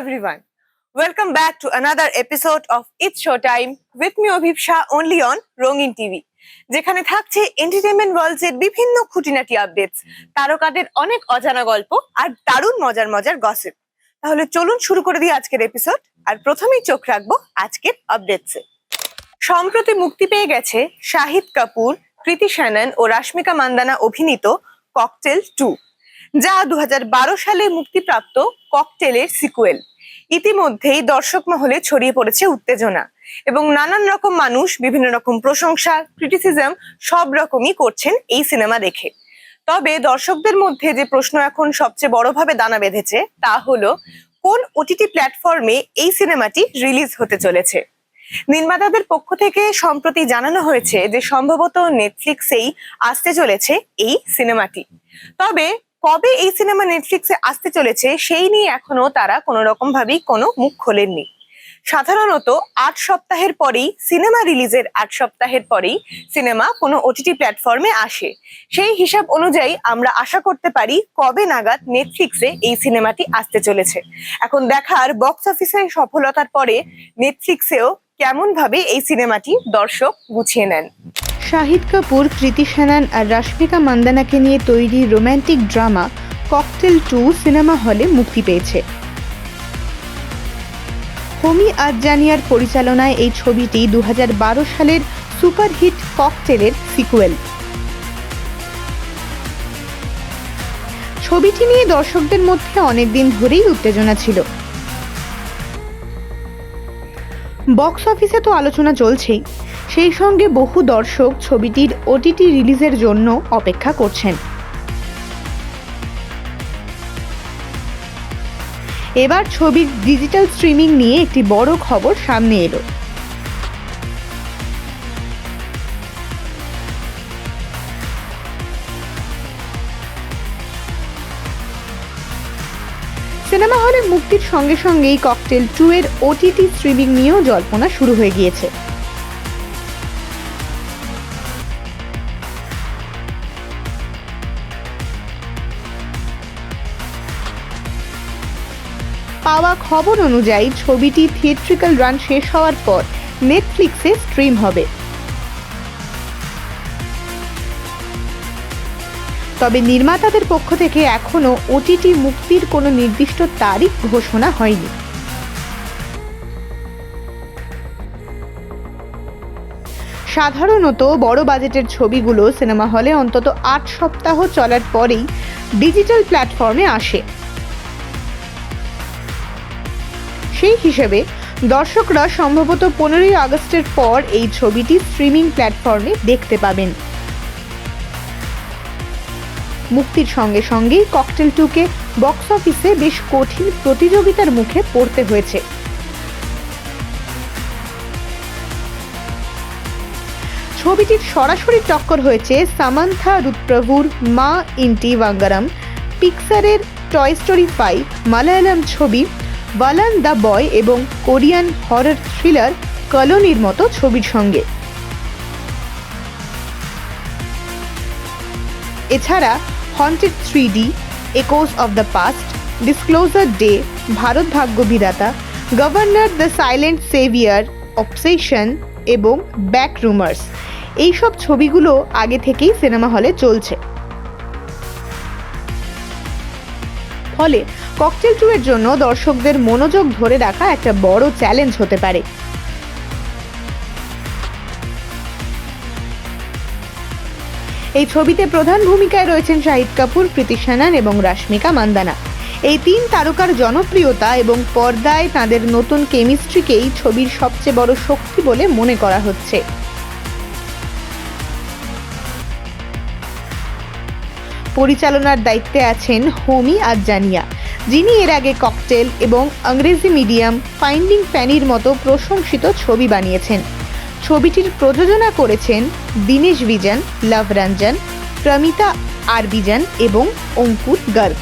everyone. Welcome back to another episode of It's Showtime with me Abhipsha only on Rongin TV. যেখানে থাকছে entertainment world's এর বিভিন্ন খুঁটিনাটি updates, তারকাদের অনেক অজানা গল্প আর দারুণ মজার মজার গসিপ। তাহলে চলুন শুরু করে দিই আজকের এপিসোড। আর প্রথমেই চোখ রাখবো আজকের আপডেটসে। সম্প্রতি মুক্তি পেয়ে গেছে শাহিদ কাপুর, কৃতি শ্যানন ও রাশমিকা মান্দানা অভিনীত ককটেল 2, যা 2012 সালে মুক্তিপ্রাপ্ত ককটেলের সিকুয়েল। ইতিমধ্যেই দর্শক মহলে ছড়িয়ে পড়েছে উত্তেজনা এবং নানান রকম মানুষ বিভিন্ন রকম প্রশংসা, ক্রিটিসিজম সব রকমই করছেন এই সিনেমা দেখে। তবে দর্শকদের মধ্যে যে প্রশ্ন এখন সবচেয়ে বড়ভাবে দানা বেঁধেছে তা হলো কোন ওটিটি প্ল্যাটফর্মে এই সিনেমাটি রিলিজ হতে চলেছে। নির্মাতাদের পক্ষ থেকে সম্প্রতি জানানো হয়েছে যে সম্ভবত নেটফ্লিক্সেই আসতে চলেছে এই সিনেমাটি। তবে কবে এই সিনেমা নেটফ্লিক্সে আসতে চলেছে সেই নিয়ে এখনো তারা কোনো রকম ভাবেই কোনো মুখ খোলেননি। সাধারণত 8 সপ্তাহের পরেই সিনেমা রিলিজের 8 সপ্তাহের পরেই সিনেমা কোনো ওটিটি প্ল্যাটফর্মে আসে। সেই হিসাব অনুযায়ী আমরা আশা করতে পারি কবে নাগাদ নেটফ্লিক্সে এই সিনেমাটি আসতে চলেছে। এখন দেখার বক্স অফিসের সফলতার পরে নেটফ্লিক্সেও কেমন ভাবে এই সিনেমাটি দর্শক গুছিয়ে নেন। শাহিদ কাপুর, কৃতি শ্যানন আর রাশমিকা মান্দানাকে নিয়ে তৈরি রোমান্টিক ড্রামা ককটেল 2 সিনেমা হলে মুক্তি পেয়েছে। হোমি আদজানিয়ার পরিচালনায় এই ছবিটি 2012 সালের সুপারহিট ককটেলের সিকুয়েল। ছবিটি নিয়ে দর্শকদের মধ্যে অনেকদিন ধরেই উত্তেজনা ছিল। বক্স অফিসে তো আলোচনা চলছেই, সেই সঙ্গে বহু দর্শক ছবিটির ওটিটি রিলিজের জন্য অপেক্ষা করছেন। এবার ছবির ডিজিটাল স্ট্রিমিং নিয়ে একটি বড় খবর সামনে এলো। সিনেমা হলে মুক্তির সঙ্গে সঙ্গেই ককটেল 2 এর ওটিটি স্ট্রিমিং নিয়েও জল্পনা শুরু হয়ে গিয়েছে। পাওয়া খবর অনুযায়ী ছবিটি থিয়েট্রিক্যাল রান শেষ হওয়ার পর নেটফ্লিক্সে স্ট্রিম হবে। তবে নির্মাতাদের পক্ষ থেকে এখনো ওটিটি মুক্তির কোনো নির্দিষ্ট তারিখ ঘোষণা হয়নি। সাধারণত বড় বাজেটের ছবিগুলো সিনেমা হলে অন্তত 8 সপ্তাহ চলার পরেই ডিজিটাল প্ল্যাটফর্মে আসে। সেই হিসেবে দর্শকরা সম্ভবত 15 আগস্টের পর এই ছবিটি স্ট্রিমিং প্ল্যাটফর্মে দেখতে পাবেন। মুক্তির সঙ্গে সঙ্গেই ককটেল 2কে বক্স অফিসে বেশ কঠিন প্রতিযোগিতার মুখে পড়তে হয়েছে। ছবিটির সরাসরি টক্কর হয়েছে সামান্থা রুথপ্রভুর মা ইন্টি ভাঙ্গারাম, পিক্সারের টয় স্টোরি 5, মালায়ালাম ছবি বালান দ্য বয় এবং কোরিয়ান হরর থ্রিলার কলোনির মতো ছবির সঙ্গে। এছাড়া haunted 3D, echoes of the past, disclosure day, Bharat Bhagya Bidhata, governor the silent saviour, obsession এবং ব্যাক রুমার্স এইসব ছবিগুলো আগে থেকেই সিনেমা হলে চলছে। ফলে ককটেল 2 এর জন্য দর্শকদের মনোযোগ ধরে রাখা একটা বড় চ্যালেঞ্জ হতে পারে। এই ছবিতে প্রধান ভূমিকায় রয়েছেন শাহিদ কাপুর, কৃতি শ্যানন এবং রাশমিকা মান্দানা। এই 3 তারকার জনপ্রিয়তা এবং পর্দায় তাদের নতুন কেমিস্ট্রিকেই ছবির সবচেয়ে বড় শক্তি বলে মনে করা হচ্ছে। পরিচালনার দায়িত্বে আছেন হোমি আদজানিয়া, যিনি এর আগে ককটেল এবং ইংরেজি মিডিয়াম, ফাইন্ডিং ফ্যানির মতো প্রশংসিত ছবি বানিয়েছেন। ছবিটির প্রযোজনা করেছেন দীনেশ বিজন, লভ রঞ্জন, প্রমিতা আর বিজন এবং অঙ্কুর গর্গ।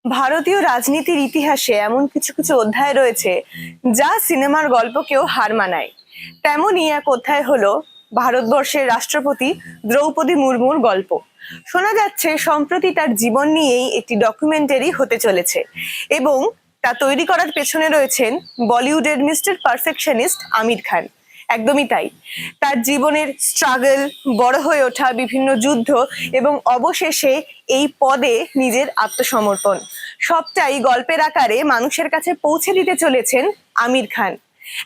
ভারতীয় রাজনীতির ইতিহাসে এমন কিছু কিছু অধ্যায় রয়েছে যা সিনেমার গল্পকেও হার মানায়। তেমনই এক অধ্যায় হলো ভারতবর্ষের রাষ্ট্রপতি দ্রৌপদী মুর্মুর গল্প। শোনা যাচ্ছে সম্প্রতি তার জীবন নিয়েই একটি ডকুমেন্টারি হতে চলেছে এবং তা তৈরি করার পেছনে রয়েছেন বলিউডের মিস্টার পারফেকশনিস্ট আমির খান। একদমই তাই, তার জীবনের স্ট্রাগল, বড় হয়ে ওঠা, বিভিন্ন যুদ্ধ এবং অবশেষে এই পদে নিজের আত্মসমর্পণ, সবটাই গল্পের আকারে মানুষের কাছে পৌঁছে দিতে চলেছেন আমির খান।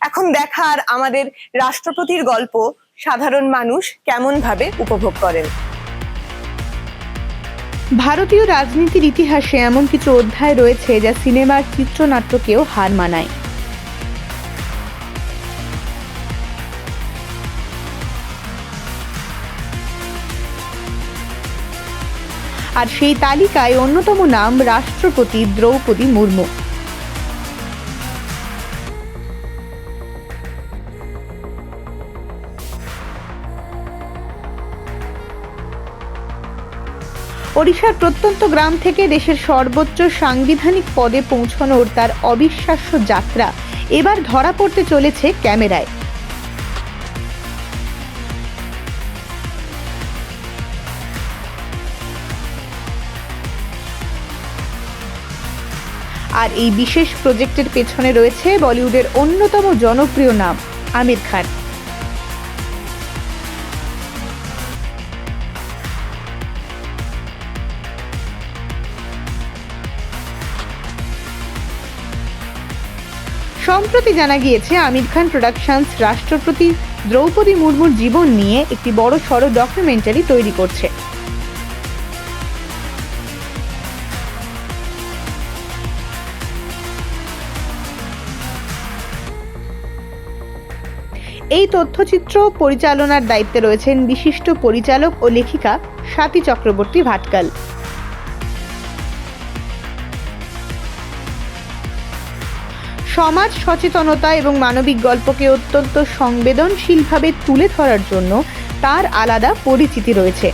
এখন দেখার আমাদের রাষ্ট্রপতির গল্প সাধারণ মানুষ কেমন ভাবে উপভোগ করেন। ভারতীয় রাজনীতির ইতিহাসে এমন কিছু অধ্যায় রয়েছে যা সিনেমার চিত্রনাট্যকেও হার মানায়। আর সেই তালিকায় অন্যতম নাম রাষ্ট্রপতি দ্রৌপদী মুর্মু। ওড়িশার প্রত্যন্ত গ্রাম থেকে দেশের সর্বোচ্চ সাংবিধানিক পদে পৌঁছানোর তার অবিশ্বাস্য যাত্রা এবার ধরা পড়তে চলেছে ক্যামেরায়। আর এই বিশেষ প্রজেক্টের পেছনে রয়েছে বলিউডের অন্যতম জনপ্রিয় নাম আমির খান। সম্প্রতি জানা গিয়েছে আমির খান প্রোডাকশনস রাষ্ট্রপতি দ্রৌপদী মুর্মুর জীবন নিয়ে একটি বড়সড় ডকুমেন্টারি তৈরি করছে। এই তথ্যচিত্র পরিচালনার দায়িত্বে রয়েছেন বিশিষ্ট পরিচালক ও লেখিকা স্বাতী চক্রবর্তী ভাটকাল। সমাজ সচেতনতা এবং মানবিক গল্পকে অত্যন্ত সংবেদনশীলভাবে তুলে ধরার জন্য তার আলাদা পরিচিতি রয়েছে।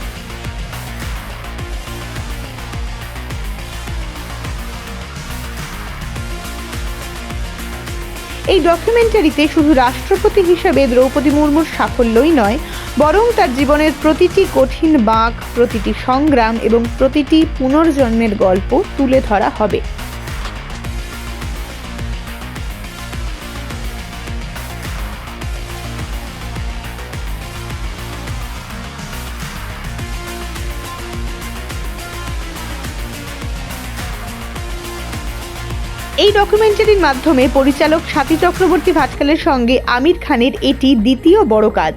এই ডকুমেন্টারিতে শুধু রাষ্ট্রপতি হিসেবে দ্রৌপদী মুর্মুর সাফল্যই নয়, বরং তার জীবনের প্রতিটি কঠিন বাঁক, প্রতিটি সংগ্রাম এবং প্রতিটি পুনর্জন্মের গল্প তুলে ধরা হবে। এই ডকুমেন্টারির মাধ্যমে পরিচালক স্বাতী চক্রবর্তী ভাটকালের সঙ্গে আমির খানের এটি দ্বিতীয় বড় কাজ।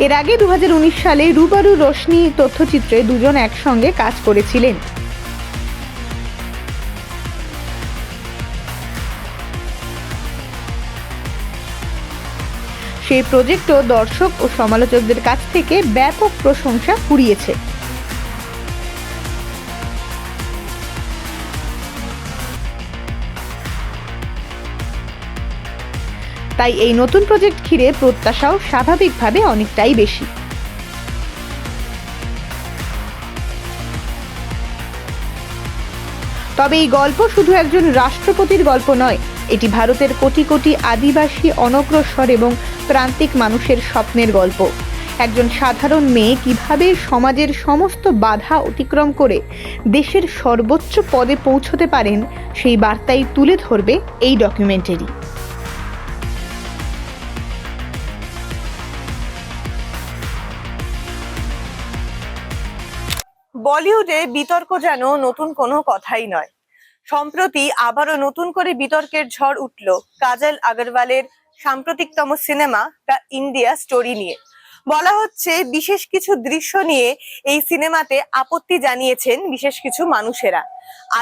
এর আগে 2019 সালে রুবারু রোশনি তথ্যচিত্রে দুজন একসঙ্গে কাজ করেছিলেন। সেই প্রজেক্টও দর্শক ও সমালোচকদের কাছ থেকে ব্যাপক প্রশংসা কুড়িয়েছে। তাই এই নতুন প্রজেক্ট ঘিরে প্রত্যাশাও স্বাভাবিকভাবে অনেকটাই বেশি। তবে এই গল্প শুধু একজন রাষ্ট্রপতির গল্প নয়, এটি ভারতের কোটি কোটি আদিবাসী, অনগ্রসর এবং প্রান্তিক মানুষের স্বপ্নের গল্প। একজন সাধারণ মেয়ে কিভাবে সমাজের সমস্ত বাধা অতিক্রম করে দেশের সর্বোচ্চ পদে পৌঁছতে পারেন, সেই বার্তাই তুলে ধরবে এই ডকুমেন্টারি। বলিউডে বিতর্ক যেন নতুন কোনো কথাই নয়। সম্প্রতি আবারও নতুন করে বিতর্কের ঝড় উঠল কাজল আগরওয়ালের সাম্প্রতিকতম সিনেমা দ্য ইন্ডিয়া স্টোরি নিয়ে। বলা হচ্ছে বিশেষ কিছু দৃশ্য নিয়ে এই সিনেমাতে আপত্তি জানিয়েছেন বিশেষ কিছু মানুষেরা।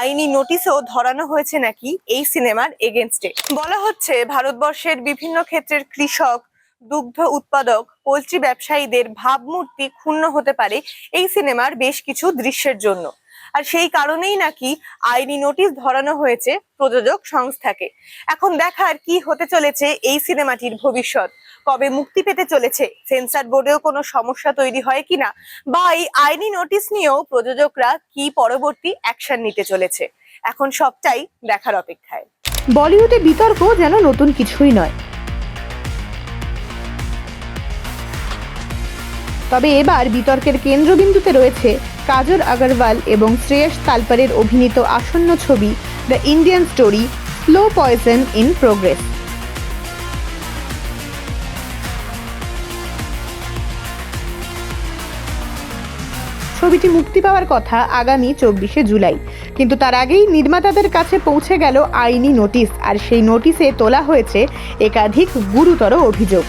আইনি নোটিশও ধরানো হয়েছে নাকি এই সিনেমার এগেনস্টে। বলা হচ্ছে ভারতবর্ষের বিভিন্ন ক্ষেত্রের কৃষক, দুগ্ধ উৎপাদক, পোল্ট্রি ব্যবসায়ীদের ভাবমূর্তি ক্ষুণ্ণ হতে পারে এই সিনেমার বেশ কিছু দৃশ্যের জন্য। আর সেই কারণেই নাকি আইনি নোটিশ ধরানো হয়েছে প্রযোজক সংস্থাকে। এখন দেখার কি হতে চলেছে এই সিনেমাটির ভবিষ্যৎ, কবে মুক্তি পেতে চলেছে, সেন্সর বোর্ডেও কোনো সমস্যা তৈরি হয় কিনা, বা এই আইনি নোটিশ নিয়েও প্রযোজকরা কি পরবর্তী অ্যাকশন নিতে চলেছে, এখন সবটাই দেখার অপেক্ষায়। বলিউডে বিতর্ক যেন নতুন কিছুই নয়। তবে এবার বিতর্কের কেন্দ্রবিন্দুতে রয়েছে কাজল আগরওয়াল এবং শ্রেয়স তালপরের অভিনীত আসন্ন ছবি the Indian story slow poison in progress. ছবিটি মুক্তি পাওয়ার কথা আগামী 24শে জুলাই, কিন্তু তার আগেই নির্মাতাদের কাছে পৌঁছে গেল আইনি নোটিশ, আর সেই নোটিশে তোলা হয়েছে একাধিক গুরুতর অভিযোগ।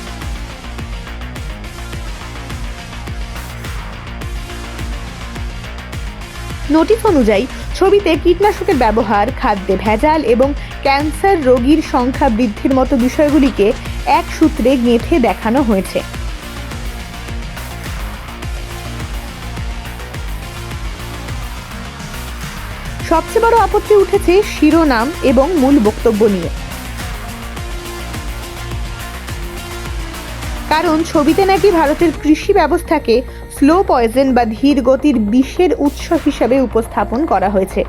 নোটিশ অনুযায়ী ছবিতে কীটনাশকের ব্যবহার, খাদ্যে ভেজাল এবং ক্যান্সার রোগীর সংখ্যা বৃদ্ধির মতো বিষয়গুলিকে এক সূত্রে গেঁথে দেখানো হয়েছে। সবচেয়ে বড় আপত্তি উঠেছে শিরোনাম এবং মূল বক্তব্য নিয়ে। কারণ ছবিতে নাকি ভারতের কৃষি ব্যবস্থাকে স্লো পয়জন বা ধীর গতির বিষের উৎস হিসাবে উপস্থাপন করা হয়েছে।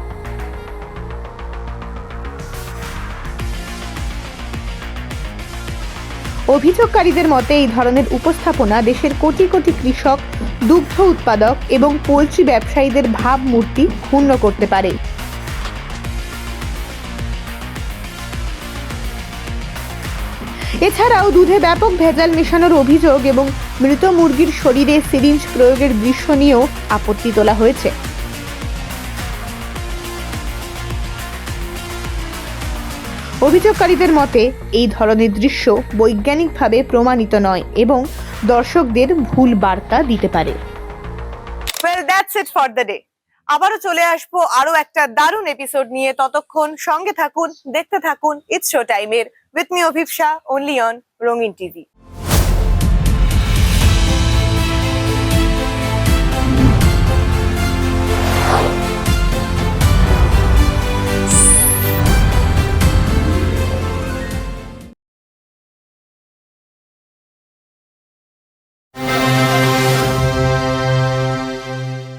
অভিযোগকারীদের মতে এই ধরনের উপস্থাপনা দেশের কোটি কোটি কৃষক, দুগ্ধ উৎপাদক এবং পোলট্রি ব্যবসায়ীদের ভাবমূর্তি ক্ষুণ্ণ করতে পারে। এছাড়াও দুধে ব্যাপক ভেজাল মেশানোর অভিযোগ এবং মৃত মুরগির শরীরে সিরিঞ্জ প্রয়োগের দৃশ্য নিয়েও আপত্তি তোলা হয়েছে। অভিযোগকারীদের মতে এই ধরনের দৃশ্য বৈজ্ঞানিকভাবে প্রমাণিত নয় এবং দর্শকদের ভুল বার্তা দিতে পারে। Well, that's it for the day. আবারও চলে আসবো আরো একটা দারুণ এপিসোড নিয়ে। ততক্ষণ সঙ্গে থাকুন, দেখতে থাকুন ইটস শো টাইমের উইথ মি অভিপ্সা, অনলি অন রঙিন টিভি।